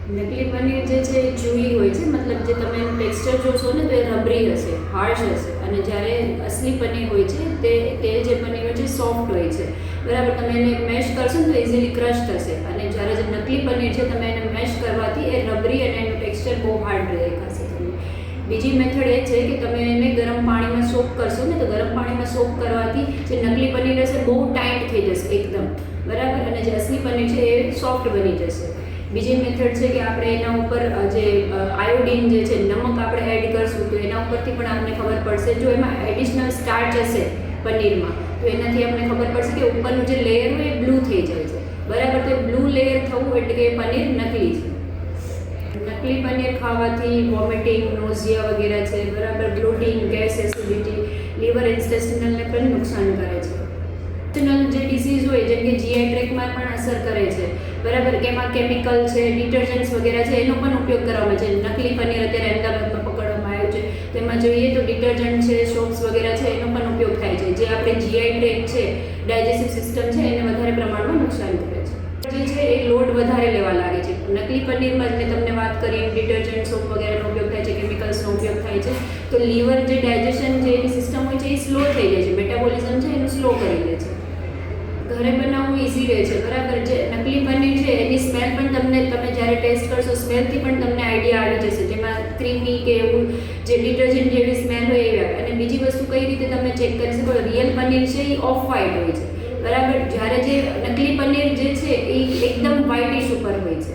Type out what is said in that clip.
નકલી પનીર જે છે એ જુઈ હોય છે, મતલબ જે તમે એનું ટેક્સચર જોશો ને તો એ રબરી હશે, હાર્શ હશે. અને જ્યારે અસલી પનીર હોય છે તે જે પનીર હોય છે સોફ્ટ હોય છે, બરાબર. તમે એને મેશ કરશો ને તો ઇઝીલી ક્રશ થશે. અને જ્યારે જે નકલી પનીર છે તમે એને મેશ કરવાથી એ રબરી અને એનું ટેક્સચર બહુ હાર્ડ દેખાશે તમને. બીજી મેથડ એ છે કે તમે એને ગરમ પાણીમાં સોક કરશો ને તો ગરમ પાણીમાં સોક કરવાથી જે નકલી પનીર હશે બહુ ટાઈટ થઈ જશે એકદમ, બરાબર. અને જે અસલી પનીર છે એ સોફ્ટ બની જશે. બીજી મેથડ છે કે આપણે એના ઉપર જે આયોડીન જે છે, નમક આપણે એડ કરશું તો એના ઉપરથી પણ આપણને ખબર પડશે. જો એમાં એડિશનલ સ્ટાર્ચ હશે પનીરમાં તો એનાથી આપણને ખબર પડશે કે ઉપરનું જે લેયર હોય એ બ્લુ થઈ જાય છે, બરાબર. તો બ્લુ લેયર થવું એટલે કે પનીર નકલી છે. નકલી પનીર ખાવાથી વોમિટિંગ, નોઝિયા વગેરે છે, બરાબર. બ્લોટિંગ, ગેસ, એસિડિટી, લીવર, ઇન્ટેસ્ટિનલને પણ નુકસાન કરે છે. જે ડિસીઝ હોય જેમ કે જીઆઈ ટ્રેકમાં પણ અસર કરે છે, બરાબર. કે એમાં કેમિકલ છે, ડિટર્જન્ટ્સ વગેરે છે એનો પણ ઉપયોગ કરવામાં છે. નકલી પનીર અત્યારે અમદાવાદમાં પકડવામાં આવ્યું છે, તેમાં જોઈએ તો ડિટર્જન્ટ છે, સોપ્સ વગેરે છે એનો પણ ઉપયોગ થાય છે, જે આપણે જીઆઈ ટ્રેક છે, ડાયજેસ્ટિવ સિસ્ટમ છે એને વધારે પ્રમાણમાં નુકસાન કરે છે. જે છે એ લોડ વધારે લેવા લાગે છે. નકલી પનીરમાં જ મેં તમને વાત કરી ડિટર્જન્ટ, સોપ વગેરેનો ઉપયોગ થાય છે, કેમિકલ્સનો ઉપયોગ થાય છે. તો લીવર જે ડાયજેશન જે એની સિસ્ટમ હોય છે એ સ્લો થઈ જાય છે, મેટાબોલિઝમ છે એનું સ્લો કરી દે છે. ઘરે બનાવવું ઇઝી રહે છે, બરાબર. જે નકલી પનીર છે એની સ્મેલ પણ તમે જ્યારે ટેસ્ટ કરશો સ્મેલથી પણ તમને આઈડિયા આવી જશે, જેમાં ક્રીમી કે એવું જે ડિટર્જન્ટ જેવી સ્મેલ હોય એવી આવે. અને બીજી વસ્તુ કઈ રીતે તમે ચેક કરી શકો, રિયલ પનીર છે એ ઓફ વ્હાઇટ હોય છે, બરાબર. જ્યારે જે નકલી પનીર જે છે એ એકદમ વ્હાઇટિશ ઉપર હોય છે.